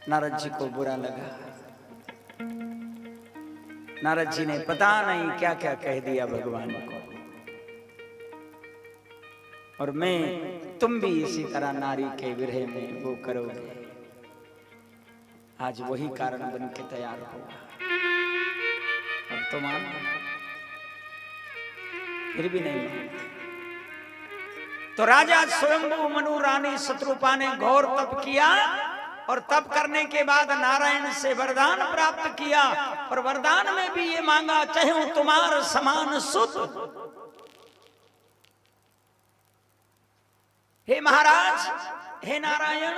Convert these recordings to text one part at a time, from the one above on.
नारद जी को बुरा लगा। नारद जी ने पता नहीं क्या क्या कह दिया भगवान को। और मैं तुम भी इसी तरह नारी के विरह में वो करोगे। आज वही कारण बन के तैयार होगा। अब तो मान, फिर भी नहीं मानते। तो राजा स्वयंभू मनु रानी शत्रुपा ने घोर तप किया और तप करने के बाद नारायण से वरदान प्राप्त किया। और वरदान में भी ये मांगा, चाहे तुम्हार समान सुत। हे महाराज, हे नारायण,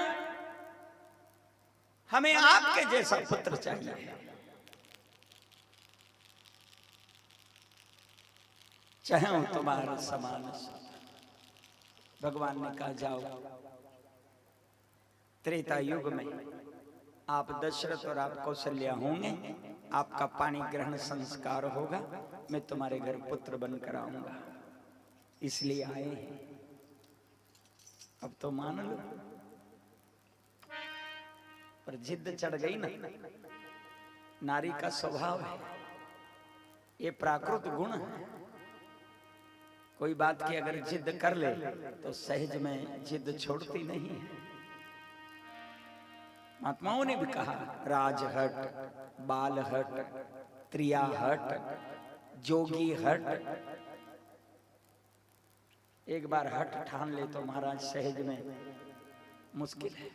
हमें आपके जैसा पुत्र चाहिए। चाहे तुम्हारा समान सुत। भगवान ने कहा जाओ, त्रेता युग में आप दशरथ और आप कौशल्या होंगे, आपका पानी ग्रहण संस्कार होगा, मैं तुम्हारे घर पुत्र बनकर आऊंगा, इसलिए आए हैं। अब तो मान लो। पर जिद चढ़ गई ना, नारी का स्वभाव है, ये प्राकृत गुण है। कोई बात की अगर जिद कर ले तो सहज में जिद छोड़ती नहीं है। महात्माओं ने भी कहा, राजहट, बालहट, त्रियाहट, जोगी हट। एक बार हट ठान ले तो महाराज सहज में मुश्किल है।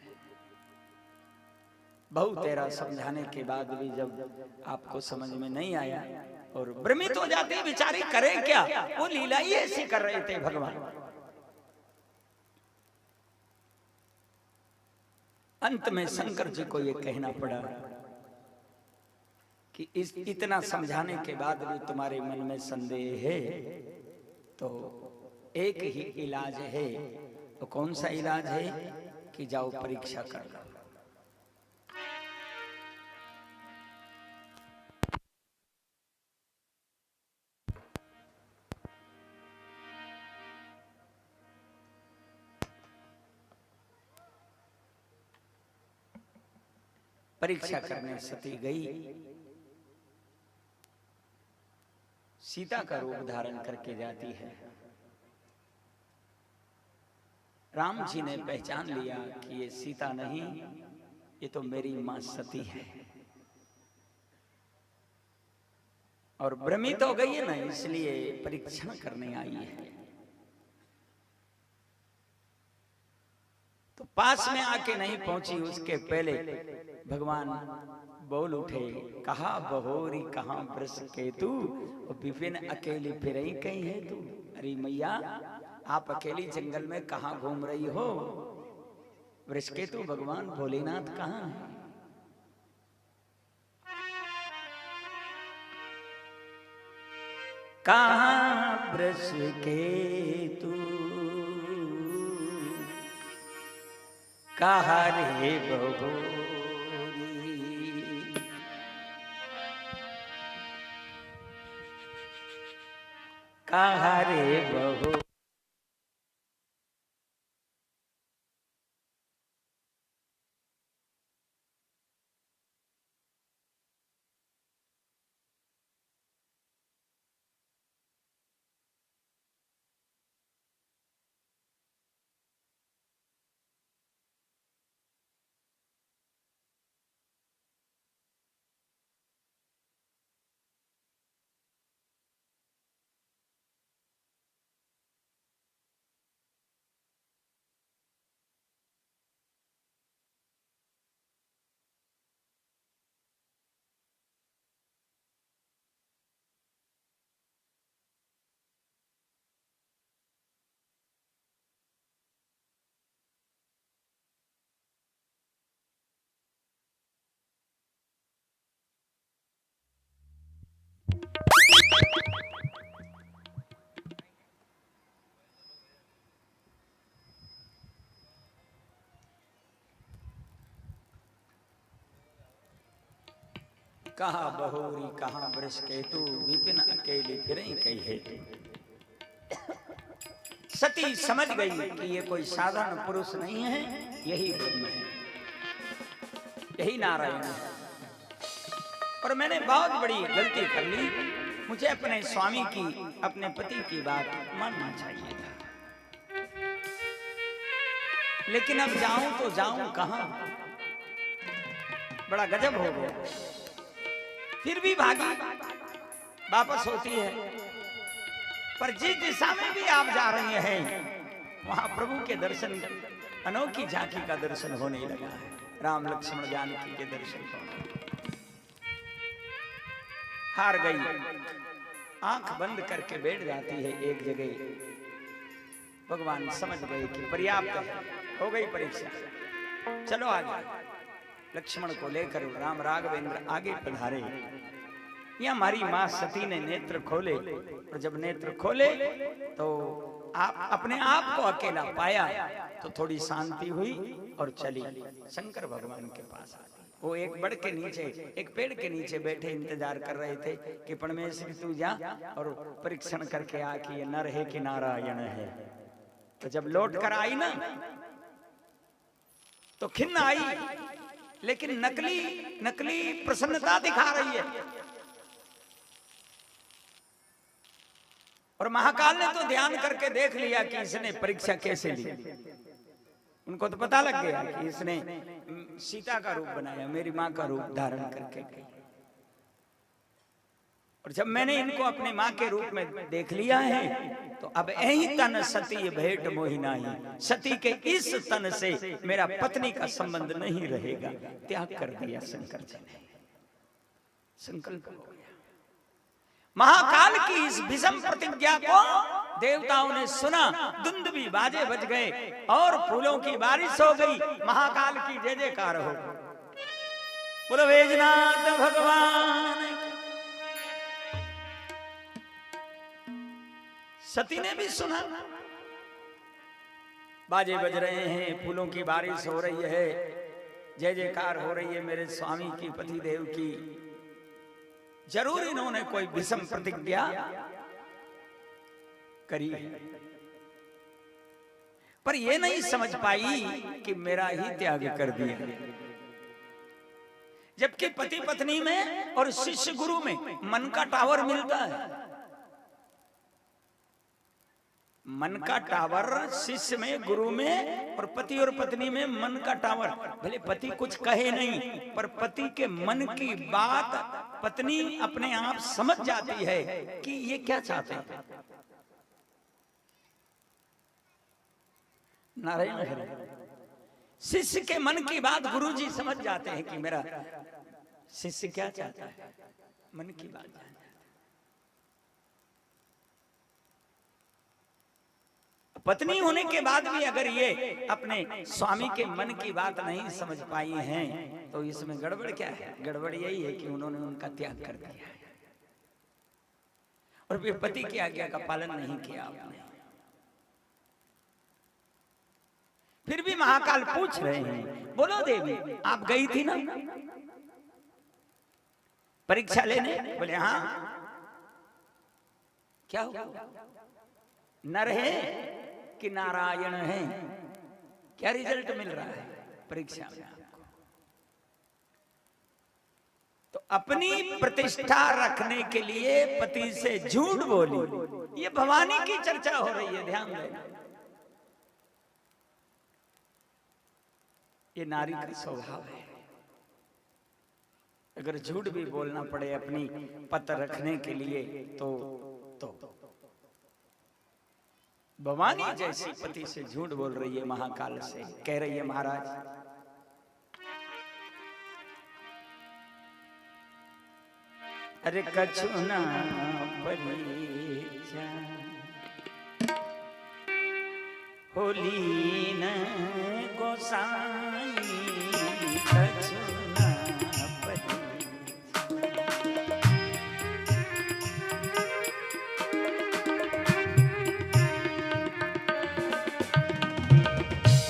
बहुत तेरा समझाने के बाद भी जब आपको समझ में नहीं आया और भ्रमित हो जाती बेचारी, करे क्या, वो लीला ही ऐसी कर रहे थे भगवान। अंत में शंकर जी को ये कहना पड़ा कि इतना समझाने के बाद भी तुम्हारे मन में संदेह है, तो एक ही इलाज है। तो कौन सा इलाज है? कि जाओ परीक्षा कर लो। परीक्षा करने सती गई, सीता का रूप धारण करके जाती है। राम जी ने पहचान लिया कि ये सीता नहीं, ये तो मेरी मां सती है। और भ्रमित हो गई है ना, इसलिए परीक्षण करने आई है। तो पास में आके नहीं पहुंची, उसके पहले भगवान बोल उठे, कहा बहोरी कहां वृष केतु, विपिन अकेली फिर कहीं है तू। अरे मैया, आप अकेली जंगल में कहां घूम रही हो? वृष केतु भगवान भोलेनाथ कहां है? कहां वृष केतु, कहा रे बहोरी, कहा रे बहोरी। कहा बहोरी कहां वृष केतु, विपिन अकेली फिर कही है तू। सती समझ गई कि ये कोई साधारण पुरुष नहीं है, यही ब्रह्म है। यही नारायण है। और मैंने बहुत बड़ी गलती कर ली, मुझे अपने स्वामी की, अपने पति की बात मानना चाहिए था। लेकिन अब जाऊं तो जाऊं कहां, बड़ा गजब हो गया। फिर भी भागी वापस होती है, पर जिस दिशा में भी आप जा रहे हैं वहां प्रभु के दर्शन, अनोखी झांकी का दर्शन होने लगा है। राम लक्ष्मण जानकी के दर्शन होने, हार गई, आंख बंद करके बैठ जाती है एक जगह। भगवान समझ गए कि पर्याप्त है, हो गई परीक्षा, चलो आगे। लक्ष्मण को लेकर राम राघवेंद्र आगे पधारे। यहाँ हमारी माँ सती ने नेत्र खोले, और जब नेत्र खोले तो आप अपने आप को अकेला पाया, तो थोड़ी शांति हुई और चली शंकर भगवान के पास। वो एक बड़ के नीचे, एक पेड़ के नीचे बैठे इंतजार कर रहे थे कि परमेश्वर तू जा और परीक्षण करके आ कि ये नर है कि नारायण है। तो जब लौट कर आई ना तो खिन्न आई, लेकिन नकली प्रसन्नता दिखा रही है। और महाकाल ने तो ध्यान करके देख लिया कि इसने परीक्षा कैसे ली। उनको तो पता लग गया कि इसने सीता का रूप बनाया, मेरी मां का रूप धारण करके। और जब मैंने इनको अपने मां के रूप में देख लिया है, तो अब यही तन सती भेंट मोहि नाही, सती के इस तन से मेरा पत्नी का संबंध नहीं रहेगा। त्याग कर दिया शंकर जी ने, संकल्प हो गया। महाकाल की इस भीषम प्रतिज्ञा को देवताओं ने सुना, दुंदुभी बाजे बज गए और फूलों की बारिश हो गई। महाकाल की जय जयकार हो। बोलो बैजनाथ भगवान। सती ने भी सुना, बाजे बज रहे हैं, फूलों की बारिश हो रही है, जय जयकार हो रही है मेरे स्वामी की, पति देव की। जरूर इन्होंने कोई भीषम प्रतिज्ञा करी है, पर ये नहीं समझ पाई कि मेरा ही त्याग कर दिया। जबकि पति पत्नी में और शिष्य गुरु में मन का टावर मिलता है। मन का टावर शिष्य में, गुरु में, और पति और पत्नी में मन का टावर। भले पति कुछ कहे नहीं, पर पति के मन की बात पत्नी अपने आप समझ जाती है कि ये क्या चाहते हैं। नारायण हरि। शिष्य के मन की बात गुरुजी समझ जाते हैं कि मेरा शिष्य क्या चाहता है, मन की बात। पत्नी होने के बाद भी अगर ये अपने स्वामी के मन की बात नहीं समझ पाई हैं, तो इसमें गड़बड़ क्या है? गड़बड़ यही है कि उन्होंने उनका त्याग कर दिया है और फिर पति की आज्ञा का पालन नहीं किया आपने। फिर भी महाकाल पूछ रहे हैं, बोलो देवी आप गई थी ना परीक्षा लेने? बोले हाँ। क्या हुआ? नर है कि नारायण है? क्या रिजल्ट मिल रहा है परीक्षा में आपको? तो अपनी प्रतिष्ठा रखने के लिए पति से झूठ बोली। ये भवानी की चर्चा हो रही है, ध्यान देना। ये नारी का स्वभाव है। अगर झूठ भी बोलना पड़े अपनी पत रखने के लिए तो भवानी जैसी पति से झूठ बोल रही है महाकाल से। कह रही है महाराज अरे कछु ना परिचा होली न गोसाई कछु ना परिचा।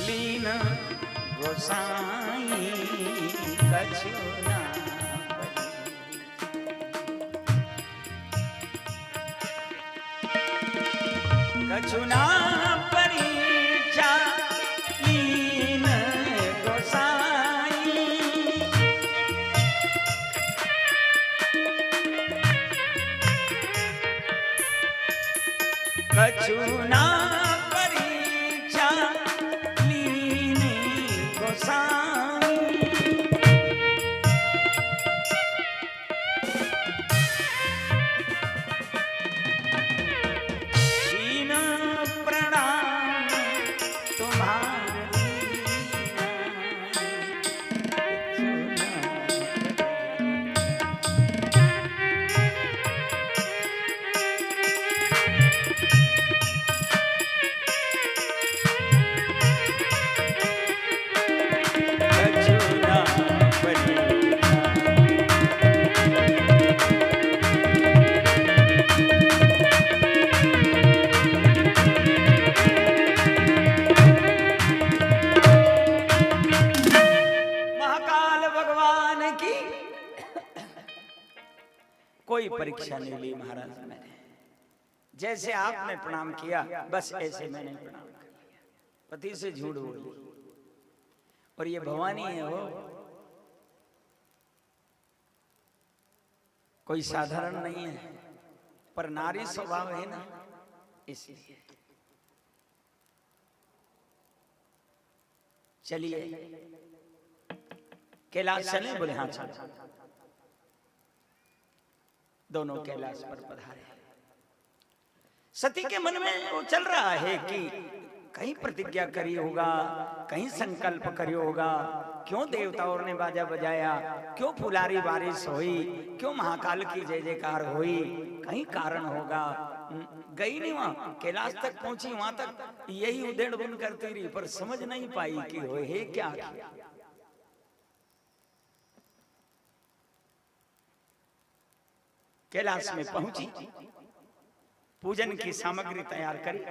लीन गोसाई कछु ना कछु ना परीक्षा लीन गोसाई कछु ना परीक्षा लीने गोसाई। दीन प्रणाम तुम्हारे कोई परीक्षा नहीं ली महाराज मैंने। जैसे आपने प्रणाम किया बस ऐसे मैंने प्रणाम किया। पति से झूठ बोली और ये भवानी है वो कोई साधारण नहीं है, पर नारी स्वभाव है ना, इसलिए। चलिए कैलाश चले? बोले हाँ चलो। दोनों कैलाश पर पधारे। सती के मन में वो चल रहा है कि कहीं प्रतिज्ञा करी होगा, कहीं संकल्प करी होगा, क्यों देवताओं ने बाजा बजाया, क्यों फुलारी बारिश हुई, क्यों महाकाल की जय जयकार हुई, कहीं कारण होगा। गई नहीं वहां, कैलाश तक पहुंची, वहां तक यही उधेड़ बुन करती रही, पर समझ नहीं पाई कि हो है क्या। कैलाश में पहुंची, पूजन की सामग्री तैयार करी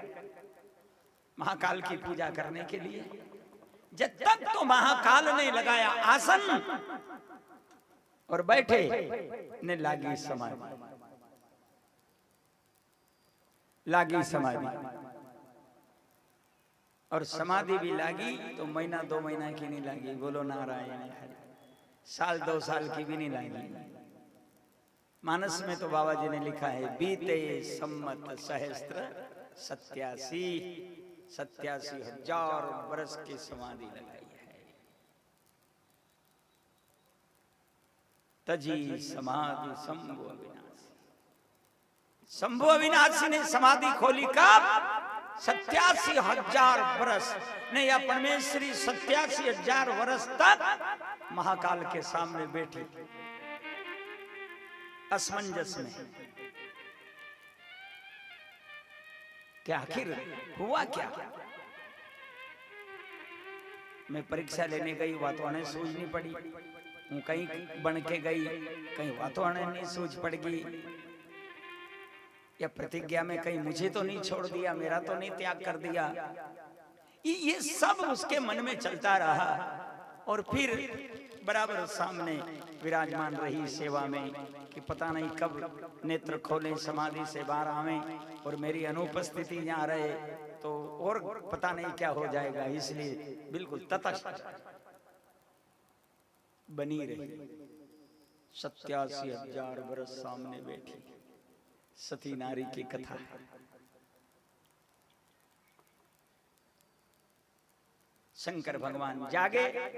महाकाल की पूजा करने के लिए। जब तक तो महाकाल ने लगाया आसन और बैठे ने लागी समाधि, लागी समाधि, और समाधि भी लागी तो महीना 2 महीना की नहीं लागी, बोलो नारायण। साल 2 साल की भी नहीं लागी। मानस में तो बाबा जी ने लिखा है बीते सम्मत सहस्त्र 87,000 वर्ष की समाधि लगाई है। तजी समाधि शंभु अविनाशी। शंभु अविनाशी ने समाधि खोली कब? 87,000 वर्ष ने या परमेश्वरी 87,000 वर्ष तक महाकाल के सामने बैठी असमंजस में। क्या आखिर हुआ क्या? मैं परीक्षा लेने गई, वातवाने सूझनी पड़ी। हूँ कहीं बन के गई, कहीं वातवाने नहीं सूझ पड़ गई, या प्रतिज्ञा में कहीं मुझे तो नहीं छोड़ दिया, मेरा तो नहीं त्याग कर दिया। ये सब उसके मन में चलता रहा। और फिर बराबर सामने विराजमान रही सेवा में कि पता नहीं कब नेत्र खोलें, समाधि से बाहर आवें और मेरी अनुपस्थिति यहाँ रहे तो और पता नहीं क्या हो जाएगा। इसलिए बिल्कुल तटस्थ बनी रही। 87,000 वर्ष सामने बैठी सती नारी की कथा है। शंकर भगवान जागे।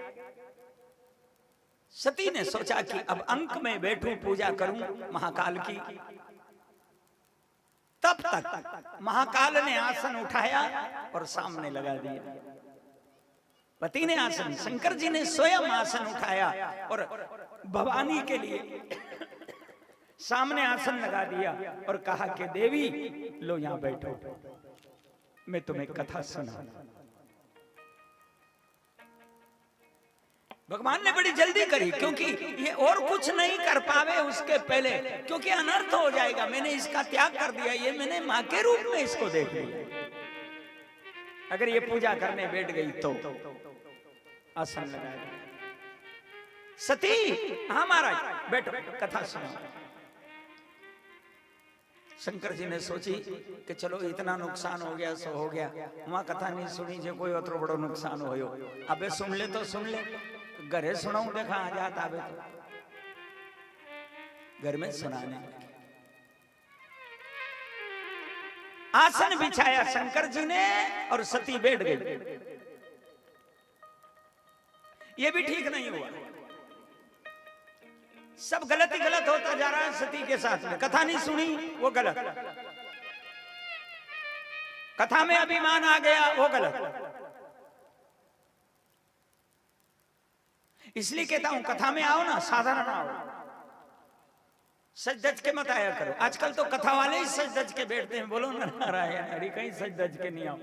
सती ने सोचा कि अब अंक में बैठूं, पूजा करूं महाकाल की। तब तक महाकाल ने आसन उठाया और सामने लगा दिया। पति ने आसन, शंकर जी ने स्वयं आसन उठाया और भवानी के लिए सामने आसन लगा दिया और कहा कि देवी लो यहां बैठो, मैं तुम्हें कथा सुना। भगवान ने बड़ी जल्दी करी, क्योंकि ये और कुछ नहीं कर पावे उसके पहले, क्योंकि अनर्थ हो जाएगा। मैंने इसका त्याग कर दिया, ये मैंने मां के रूप में इसको देख लिया। अगर ये पूजा करने बैठ गई तो आसन लगाया। सती, हाँ महाराज बैठो, कथा सुनो। शंकर जी ने सोची कि चलो इतना नुकसान हो गया सो हो गया, वहां कथा नहीं सुनी जो कोई अतरो बड़ो नुकसान हो। अबे सुन ले तो सुन ले, घरे सुनाऊं देखा आ जाता। अबे तो घर में सुनाने आसन बिछाया शंकर जी ने और सती बैठ गई। ये भी ठीक नहीं हुआ, सब गलत ही गलत होता जा रहा है सती के साथ में। कथा नहीं सुनी वो गलत, कथा में अभिमान आ गया वो गलत। इसलिए कहता हूं कथा में आओ ना, साधारण आओ, सज धज के मत आया करो। आजकल तो कथा वाले ही सज धज के बैठते हैं, बोलो ना नारायण हरि, कहीं सज धज के नहीं आओ।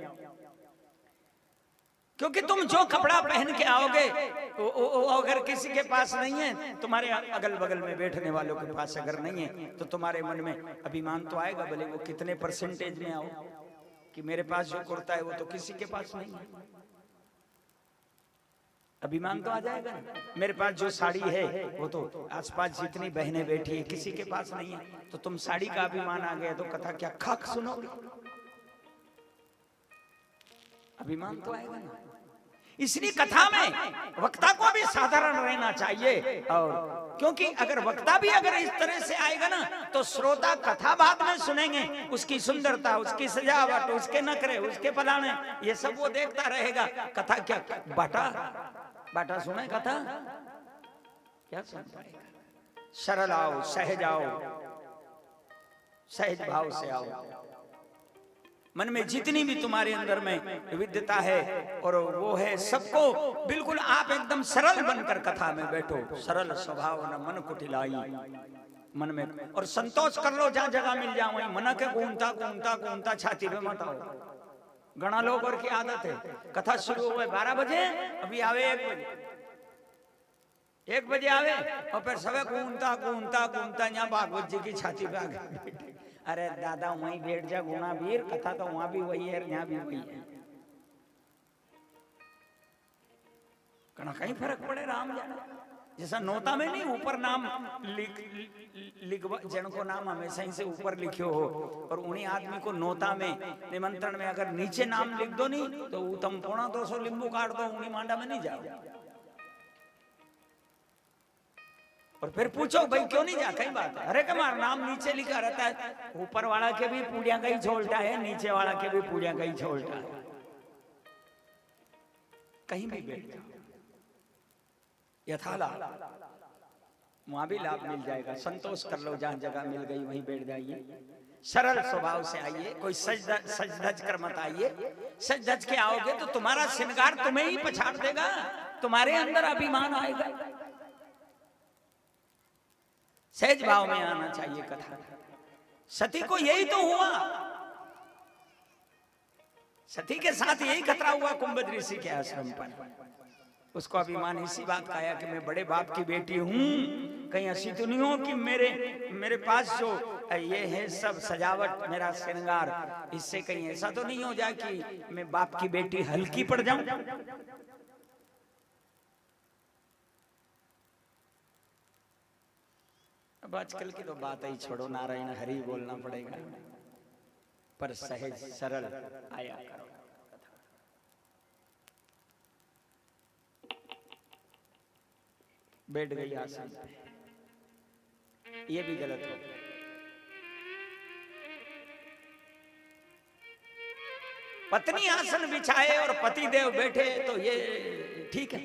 क्योंकि तुम जो कपड़ा पहन के आओगे वो अगर किसी के पास नहीं है, तुम्हारे अगल बगल में बैठने वालों के पास अगर नहीं है, तो तुम्हारे मन में अभिमान तो आएगा, भले वो कितने परसेंटेज में आओ, कि मेरे पास जो कुर्ता है वो तो किसी के पास नहीं है। अभिमान तो आ जाएगा। मेरे पास जो साड़ी है वो तो आसपास जितनी बहनें बैठी है किसी के पास नहीं है, तो तुम साड़ी का अभिमान आ गया तो कथा क्या खाक सुनोगे? अभिमान तो आएगा ना। इसलिए कथा में वक्ता को भी साधारण रहना चाहिए, और क्योंकि अगर वक्ता भी अगर इस तरह से आएगा ना, तो श्रोता कथा बाद में सुनेंगे, उसकी सुंदरता, उसकी सजावट, उसके नखरे, उसके फलाने, ये सब वो देखता रहेगा। कथा क्या बाटा बाटा सुने कथा क्या सुन पाएगा? सरल आओ, सहज आओ, सहज भाव से आओ। मन में जितनी भी तुम्हारे अंदर में विद्यता है और वो है, सबको बिल्कुल आप एकदम सरल बनकर कथा में बैठो। सरल स्वभाव न मन कुटिलाई, मन में और संतोष कर लो, जहां जगह मिल जाओ वहीं मन के घूमता घूमता घूमता छाती पे मत आओ। घना लोगों की आदत है, कथा शुरू हुए 12 बजे, अभी आवे 1 बजे आवे और फिर सब घूमता घूमता घूमता यहाँ भागवत जी की छाती पे आ गए। अरे दादा वहीं बैठ जा, गुना वीर, कथा तो वहां भी वही है, यहाँ भी वही है। कहीं फर्क पड़े राम जाने। जैसा नोता में नहीं ऊपर नाम लिख जन को नाम हमेशा ही से ऊपर लिखियो हो, और उन्हीं आदमी को नोता में निमंत्रण में अगर नीचे नाम लिख दो नहीं तो तुम 200 लींबू काट दो, उन्हीं मांडा में नहीं जाओ। और फिर पूछो भाई क्यों नहीं जा, कई बात है। अरे कमार नाम नीचे लिखा रहता है, ऊपर वाला के भी पूड़िया का ही छोलता है, नीचे वाला के भी पूड़िया का ही छोलता है। कहीं भी बैठ जाओ, यथा लाभ वहां भी लाभ मिल जाएगा। संतोष कर लो, जहां जगह मिल गई वहीं बैठ जाइए। सरल स्वभाव से आइए, कोई सज धज कर मत आइए। सज धज के आओगे तो तुम्हारा श्रृंगार तुम्हें ही पछाड़ देगा, तुम्हारे अंदर अभिमान आएगा। सहज भाव में आना चाहिए कथा। सती को यही तो हुआ, सती के साथ यही खतरा हुआ कुंभद ऋषि के आश्रम पर। उसको अभिमान इसी बात का आया कि मैं बड़े बाप की बेटी हूं, कहीं ऐसी तो नहीं हो कि मेरे पास जो ये है सब सजावट, मेरा श्रृंगार, इससे कहीं ऐसा तो नहीं हो जाए कि मैं बाप की बेटी हल्की पड़ जाऊं। अब आजकल की तो बात ही छोड़ो, नारायण हरि बोलना पड़ेगा, पर सहज सरल आया करो। बैठ गई आसन पे, ये भी गलत हो। पत्नी आसन बिछाए और पति देव बैठे तो ये ठीक है।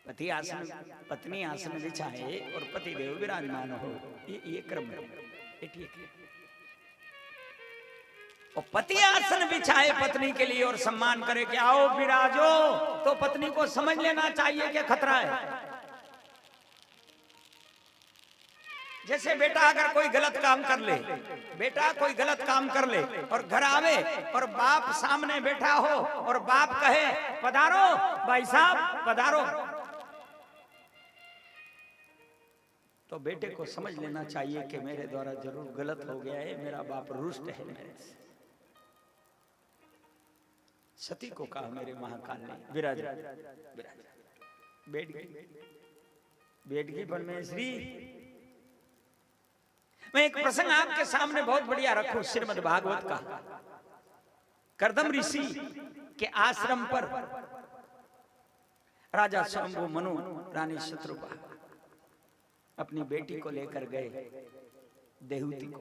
पत्नी आसन बिछाए और पति देव विराजमान हो, ये क्रम है, ये ठीक है। और पति आसन बिछाए पत्नी के लिए और सम्मान करे कि आओ विराजो, तो पत्नी को समझ लेना चाहिए कि खतरा है। जैसे बेटा अगर कोई गलत काम कर ले, बेटा कोई गलत काम कर ले और घर आवे और बाप सामने बैठा हो और बाप कहे पधारो भाई साहब पधारो, तो बेटे को समझ लेना चाहिए कि मेरे द्वारा जरूर गलत हो गया है, मेरा बाप रुष्ट है मेरे से। सती को कहा मेरे महाकाल ने विराज बैठ गई परमेश्वरी। मैं एक प्रसंग आपके सामने बहुत बढ़िया रखूं श्रीमद् भागवत का। कर्दम ऋषि के आश्रम पर राजा शंभु मनु रानी शत्रुपा अपनी बेटी को लेकर गए देहूति को।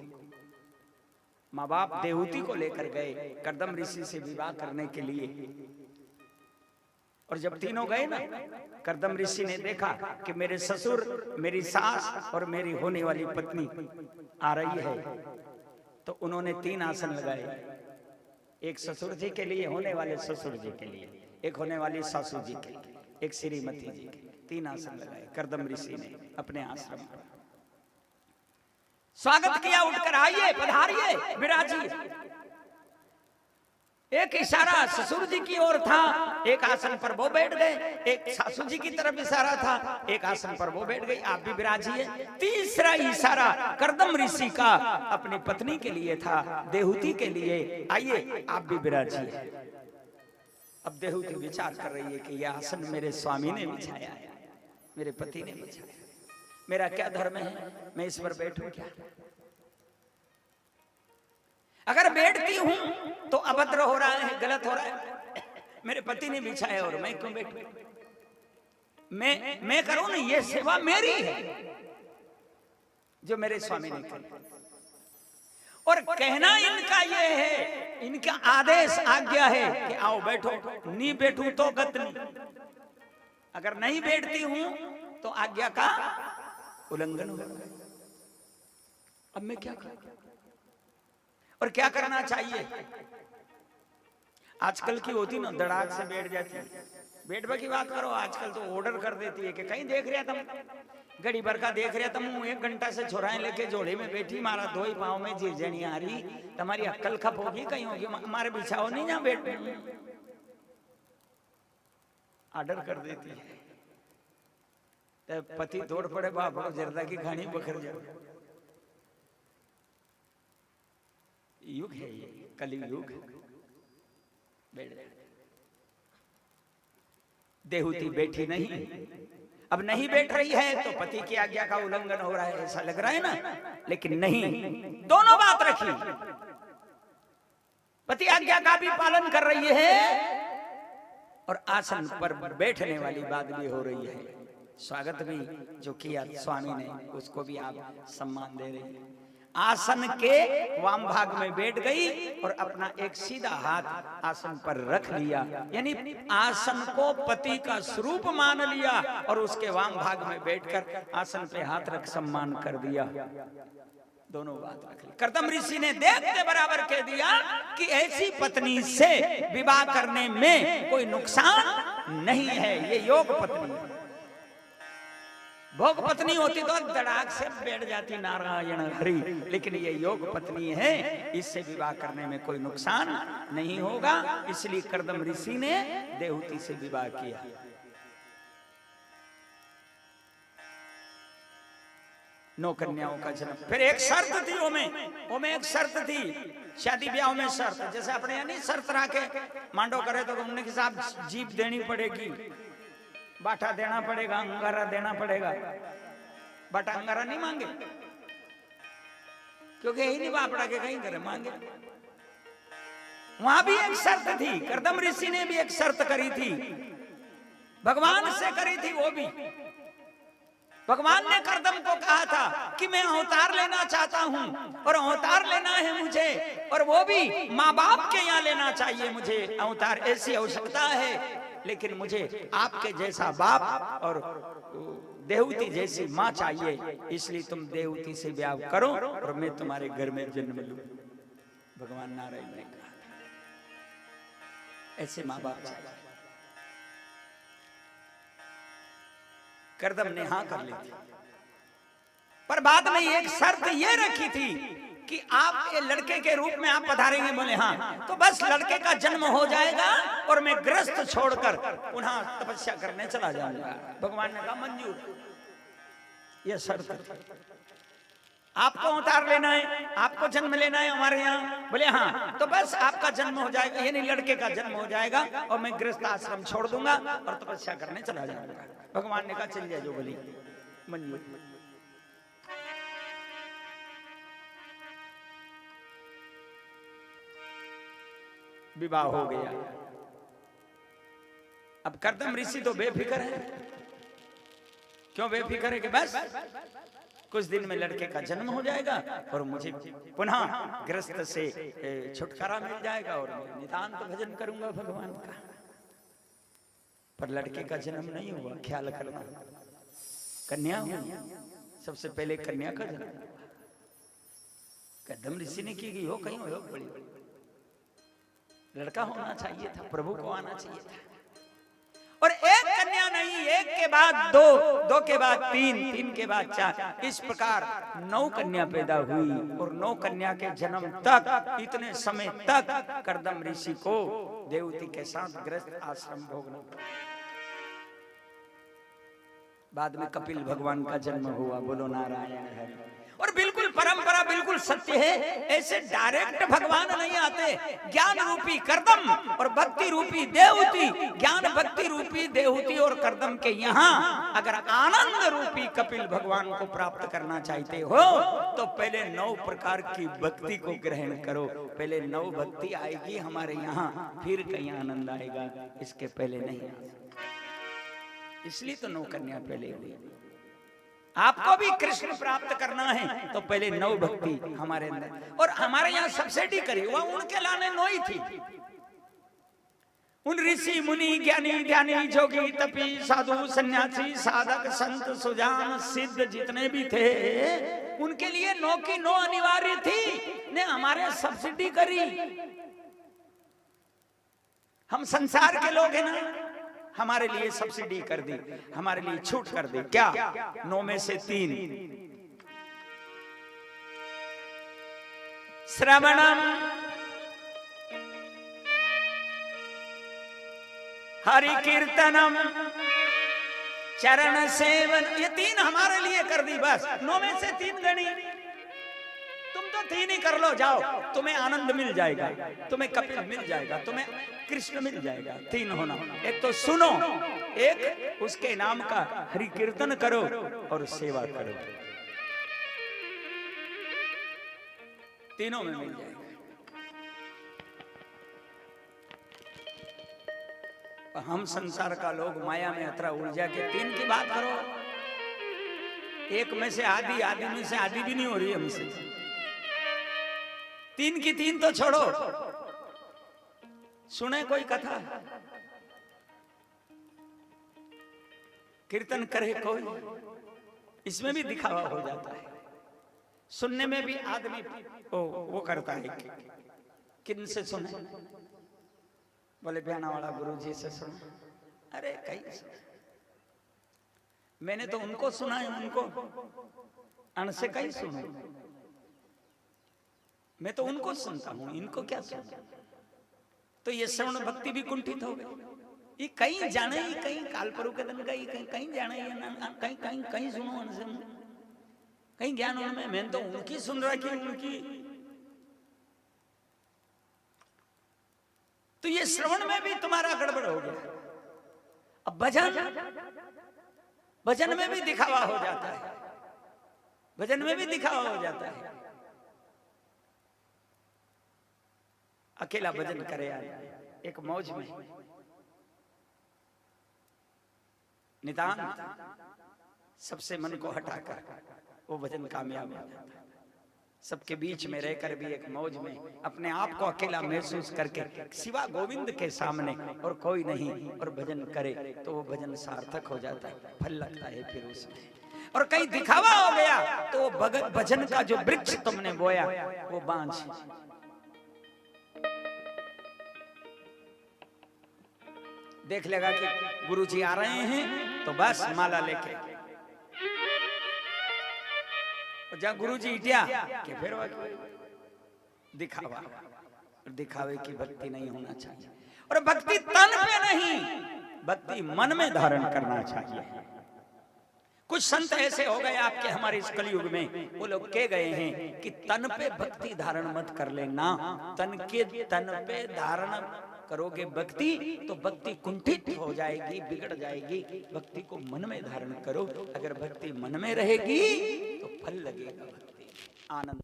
माँ बाप देहूती को लेकर गए कर्दम ऋषि से विवाह करने के लिए। और जब तीनों गए ना, कर्दम ऋषि ने देखा कि मेरे ससुर, मेरी सास और मेरी होने वाली पत्नी आ रही है, तो उन्होंने 3 आसन लगाए। एक ससुर जी के लिए, होने वाले ससुर जी के लिए, एक होने वाली सासू जी के लिए, एक श्रीमती जी के लिए, 3 आसन लगाए कर्दम ऋषि ने अपने आश्रम पर। स्वागत किया, उठकर आइए, पधारिए, विराजिए। एक इशारा ससुर जी की ओर था, एक आसन पर वो बैठ गए। एक सासू जी की तरफ इशारा था, एक आसन पर वो बैठ गई, आप भी विराजिए। तीसरा इशारा कर्दम ऋषि का अपनी पत्नी के लिए था, देहूती के लिए, आइए आप भी विराजिए। अब देहूती विचार कर रही है कि यह आसन मेरे स्वामी ने बिछाया है, मेरे पति ने बिछाया, मेरा क्या धर्म है, मैं इस पर बैठूं क्या? अगर बैठती हूं तो अभद्र हो रहा है, गलत हो रहा है। मेरे पति ने बिछाया और मैं क्यों बैठूं? मैं करूं ना, ये सेवा मेरी है जो मेरे स्वामी ने की। और कहना इनका ये है, इनका आदेश आज्ञा है कि आओ बैठो, नहीं बैठूं तो गतनी। अगर नहीं बैठती हूं तो आज्ञा का उल्लंघन होगा। अब मैं क्या करूं और क्या करना चाहिए? आजकल की होती ना, धड़ाक से बैठ जाती है। बैठवा की बात करो, आजकल तो ऑर्डर कर देती है कि कहीं देख रहा तुम, घड़ी भर का देख रहा तुम, 1 घंटा से छोराएं लेके जोड़े में बैठी, मारा 2 ही पाँव में झिरझनी आ रही, तुम्हारी अक्ल खप होगी, कहीं होगी, हमारे बिछाओ नहीं जहां बैठ, ऑर्डर कर देती है। तो पति दौड़ पड़े, बाप जरदा की खानी बखर जाओ। युग है ये, कलयुग। देहूती बैठी नहीं, अब नहीं बैठ रही है तो पति की आज्ञा का उल्लंघन हो रहा है, ऐसा लग रहा है ना। लेकिन नहीं, दोनों बात रखी, पति आज्ञा का भी पालन कर रही है और आसन पर बैठने वाली बात भी हो रही है। स्वागत भी जो किया स्वामी ने, उसको भी आप सम्मान दे रहे हैं। आसन के वाम भाग में बैठ गई और अपना एक सीधा हाथ आसन पर रख लिया, यानी आसन को पति का स्वरूप मान लिया और उसके वाम भाग में बैठकर आसन पे हाथ रख सम्मान कर दिया। दोनों बात रख ली। कर्दम ऋषि ने देखते बराबर कह दिया कि ऐसी पत्नी से विवाह करने में कोई नुकसान नहीं है, ये योग पत्नी है। भोग पत्नी होती तो धड़ाक से बैठ जाती, नारायण हरि, लेकिन ये योग पत्नी है, इससे विवाह करने में कोई नुकसान नहीं होगा। इसलिए कर्दम ऋषि ने देहूती से विवाह किया। नौ कन्याओं का जन्म। फिर एक शर्त थी, ओमे एक शर्त थी, शादी ब्याह में शर्त, जैसे अपने यानी शर्त रखे मांडो करे तो उन्होंने के साथ जीप देनी पड़ेगी, बाटा देना पड़ेगा, अंगारा देना पड़ेगा। बाटा अंगारा नहीं मांगे क्योंकि यही नहीं बापड़ा के कहीं करे मांगे। वहां भी एक शर्त थी, कर्दम ऋषि ने भी एक शर्त करी थी, भगवान से करी थी। वो भी भगवान ने कर्दम को कहा था कि मैं अवतार लेना चाहता हूं और अवतार लेना है मुझे, और वो भी माँ बाप के यहाँ लेना चाहिए मुझे अवतार, ऐसी आवश्यकता है। लेकिन मुझे आपके जैसा बाप और देहूती जैसी माँ चाहिए, इसलिए तुम देहूती से ब्याह करो और मैं तुम्हारे घर में जन्म लूं। भगवान नारायण ने कहा ऐसे माँ बाप चाहिए। कर्दम ने हाँ कर ली थी, पर बाद में एक शर्त ये रखी थी कि आप ये लड़के के रूप में आप पधारेंगे। बोले हाँ, तो बस लड़के का जन्म हो जाएगा और मैं गृहस्थ छोड़कर पुनः तपस्या करने चला जाऊंगा। भगवान ने कहा मंजूर, यह शर्त। आपको अवतार लेना है, आपको जन्म लेना है हमारे यहाँ। बोले हाँ, तो बस आपका जन्म हो जाएगा, यानी लड़के का जन्म हो जाएगा और मैं गृहस्थ आश्रम छोड़ दूंगा और तपस्या करने चला जाऊंगा। भगवान ने कहा चल जाए, जो बोली मंजूर। विवाह हो गया। अब कर्दम ऋषि तो बेफिक्र है। क्यों बेफिक्र है? कि बस कुछ दिन में लड़के का जन्म हो जाएगा और मुझे पुनः ग्रस्त से छुटकारा मिल जाएगा और मैं नितांत भजन करूंगा भगवान का। पर लड़के का जन्म नहीं हुआ, ख्याल करना, कन्या हुई। सबसे पहले कन्या का जन्म कदम ऋषि ने की गई हो, कहीं हो बड़ी लड़का होना चाहिए था, प्रभु को आना चाहिए था। और एक कन्या नहीं, एक के बाद दो, दो के बाद तीन, तीन के बाद चार, इस प्रकार 9 कन्या पैदा हुई। और 9 कन्या के जन्म तक, इतने समय तक कर्दम ऋषि को देवती के साथ ग्रस्त आश्रम भोगना पड़ा। बाद में कपिल भगवान का जन्म हुआ। बोलो नारायण हरि। और बिल्कुल परंपरा बिल्कुल सत्य है, ऐसे डायरेक्ट भगवान नहीं आते। ज्ञान रूपी कर्दम और भक्ति रूपी देवती, ज्ञान भक्ति रूपी देवती और कर्दम के यहाँ अगर आनंद रूपी कपिल भगवान को प्राप्त करना चाहते हो तो पहले 9 प्रकार की भक्ति को ग्रहण करो। पहले 9 भक्ति आएगी हमारे यहाँ, फिर कहीं आनंद आएगा, इसके पहले नहीं आ सकता। इसलिए तो 9 कन्या पहले हुई। आपको भी कृष्ण प्राप्त करना है तो पहले 9 भक्ति हमारे अंदर। और हमारे यहाँ सब्सिडी करी, वह उनके लाने 9 ही थी। उन ऋषि मुनि ज्ञानी ध्यानी जोगी तपी साधु सन्यासी साधक संत सुजान सिद्ध जितने भी थे, उनके लिए 9 की 9 अनिवार्य थी। ने हमारे सब्सिडी करी। हम संसार के लोग हैं ना, हमारे लिए सब्सिडी कर दी, हमारे लिए छूट कर दी। क्या? 9 में से 3 श्रवणम हरि कीर्तनम चरण सेवन, ये 3 हमारे लिए कर दी। बस 9 में से 3 गणी। तुम तो 3 ही कर लो, जाओ, तुम्हें आनंद मिल जाएगा, तुम्हें कपिल मिल जाएगा, तुम्हें कृष्ण मिल जाएगा। 3 होना, एक तो सुनो, एक उसके नाम का हरि कीर्तन करो और सेवा करो। तीनों में मिल जाएगा। हम संसार का लोग माया में अतरा ऊर्जा के 3 की बात करो, एक में से आधी, आधी में से आधी भी नहीं हो रही हमसे। 3 की 3 तो छोड़ो। सुने कोई कथा, कीर्तन करे कोई, इसमें भी दिखावा हो जाता है। सुनने में भी आदमी वो करता है। किन से सुने? बोले बयाना वाला गुरु जी से सुने। अरे कहीं सुने, मैंने तो उनको सुना है, उनको अन से कहीं सुनो। मैं तो उनको सुनता हूं, इनको क्या सुनता। तो ये श्रवण भक्ति भी कुंठित हो गई। ये कहीं जाने, ही कहीं कालपरु के दिन गई, कहीं कहीं जाने, कहीं कहीं कहीं सुनो उनसे, कहीं ज्ञान उनमें। मैंने तो उनकी सुन रखी, उनकी। तो ये श्रवण में भी तुम्हारा गड़बड़ हो गया। अब भजन में भी दिखावा हो जाता है, भजन में भी दिखावा हो जाता है। अकेला भजन करे यार, एक मौज में निदान सबसे मन को हटाकर वो भजन कामयाब हो जाता है। सबके बीच में रहकर भी एक मौज में अपने आप को अकेला महसूस करके सिवा गोविंद के सामने और कोई नहीं, और भजन करे तो वो भजन सार्थक हो जाता है, फल लगता है फिर उसमें। और कहीं दिखावा हो गया तो वो भजन का जो वृक्ष तुमने बोया वो बांझ। देख लेगा कि गुरुजी आ रहे हैं तो बस माला लेके, जहाँ गुरुजी इटिया कि फिर दिखावा। और दिखावे की भक्ति नहीं होना चाहिए। और भक्ति तन पे नहीं, भक्ति मन में धारण करना चाहिए। कुछ संत ऐसे हो गए आपके हमारे इस कलयुग में, वो लोग कह गए हैं कि तन पे भक्ति धारण मत कर लेना। तन पे धारण करोगे भक्ति तो भक्ति कुंठित हो जाएगी, बिगड़ जाएगी। भक्ति को मन में धारण करो। अगर भक्ति मन में रहेगी तो फल लगेगा, भक्ति आनंद।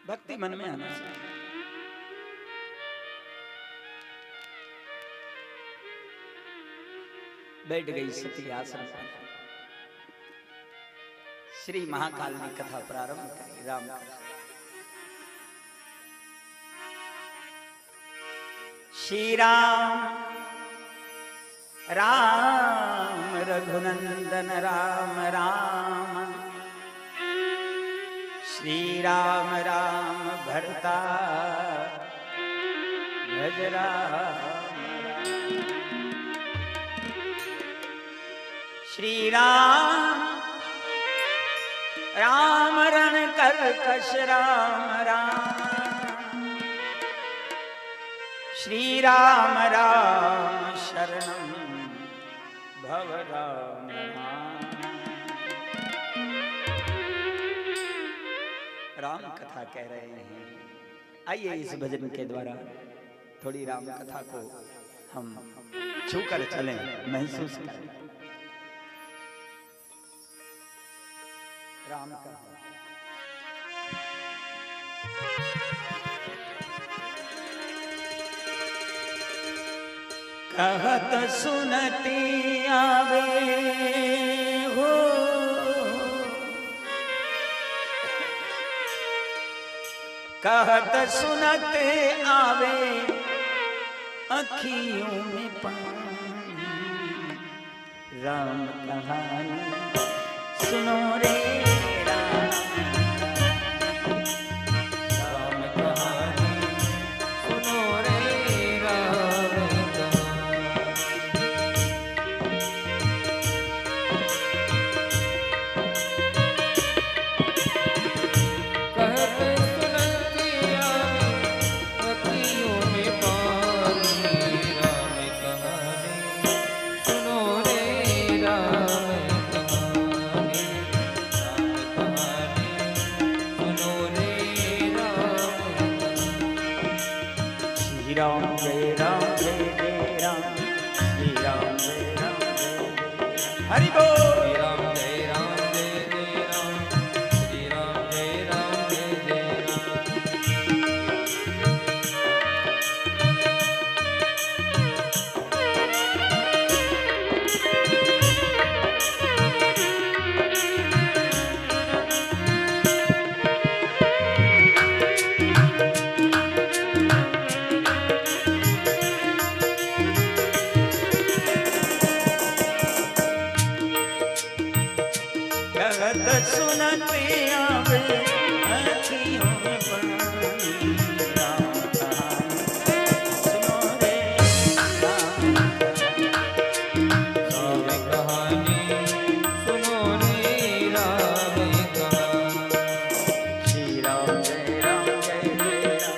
भक्ति मन में आना चाहिए। बैठ गई सती आसन पर। श्री महाकाल ने कथा प्रारंभ करी। राम श्री राम राम रघुनंदन राम राम, श्री राम राम भरता भज राम। श्री राम राम रण कर कश राम राम, श्री राम राम शरणं भव राम राम कथा कह रहे हैं। आइए इस भजन के द्वारा थोड़ी राम कथा को हम छूकर चलें, महसूस करें। राम कथा कहत सुनती आवे हो, कहत सुनते आवे अखियों में पानी। राम कहानी सुनो रे राम, राम कहानी सुनो रे राम। राम जय राम जय जय राम, श्री राम जय राम जय जय राम। हरि बोल। श्री राम जय राम जय जय राम, श्री राम जय राम जय जय सुनते आवे अखियों में पानी। राम कहानी सुनो रे राम, राम कहानी सुनो रे राम कहानी। श्री राम जय राम जय जय राम,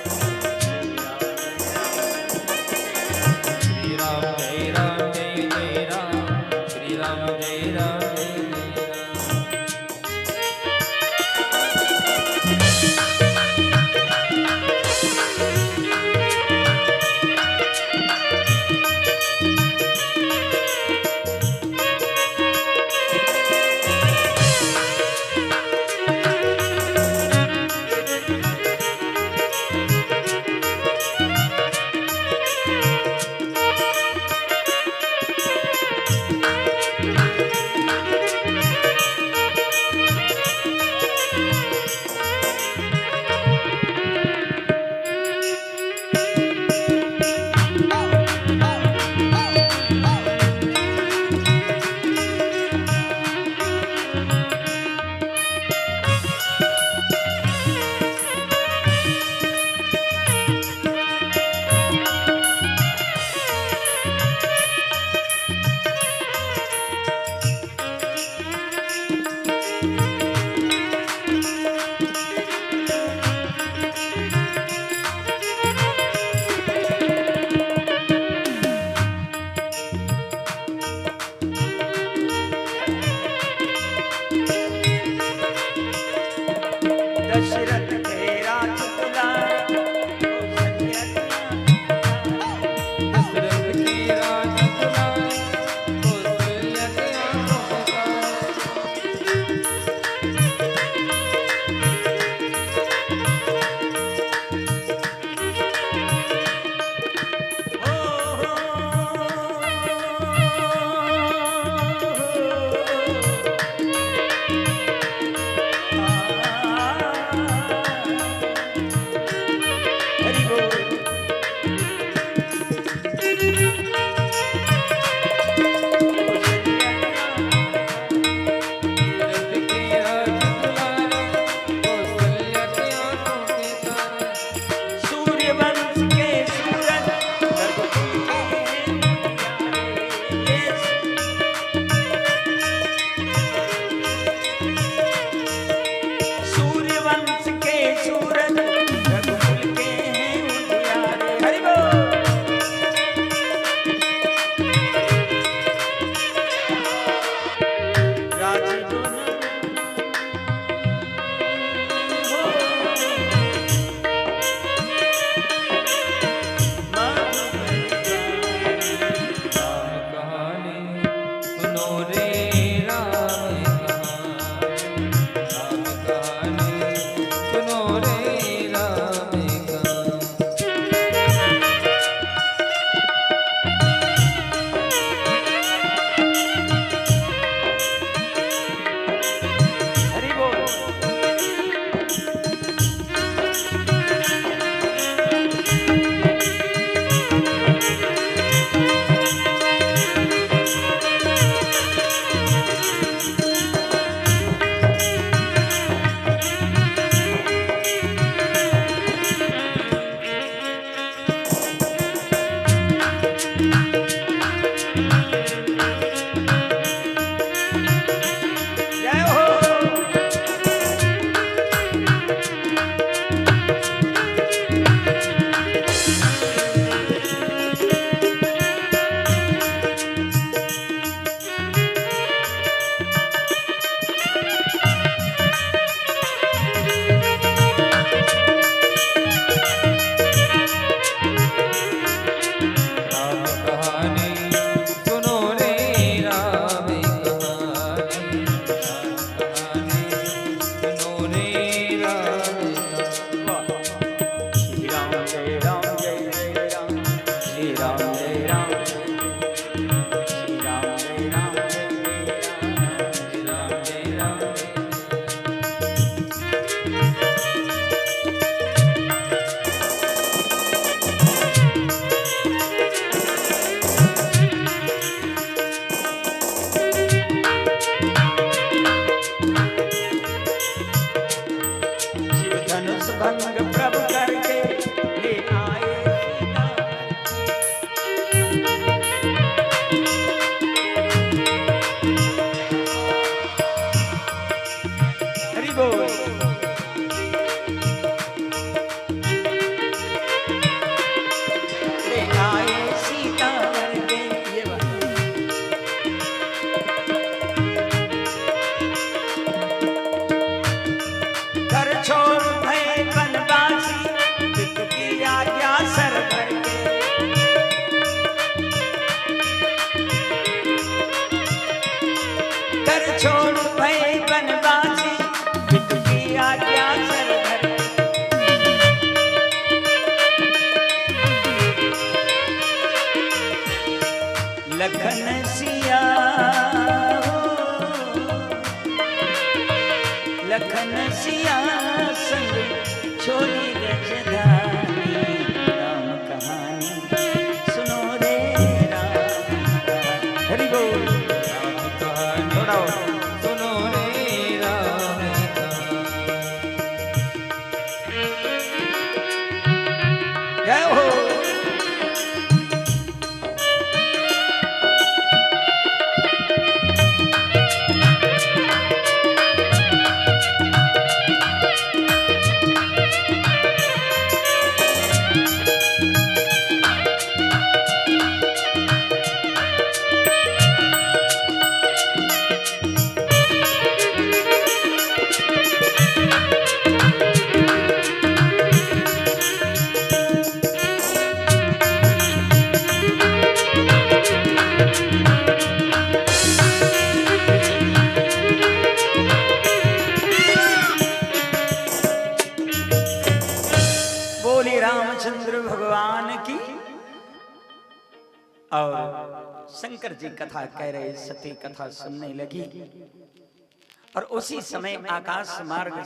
श्री राम जय राम जय जय राम, श्री राम जय राम। बोल। आए सीता वर के, ये बात घर छोड़ भय बनवासी, पिता की आज्ञा सर भर के। घर छोड़ भय बनवासी, पिता की आज्ञा सर भर के। लखन सिया हो, लखन सिया संग छोड़ी रजधानी। राम कहानी सुनो रे राम कहानी। हरि बोल। राम कहानी थोड़ा और सुनो रे राम जय हो। बोली रामचंद्र भगवान की। और शंकर जी कथा कह रहे, सती कथा सुनने लगी। और उसी समय आकाश मार्ग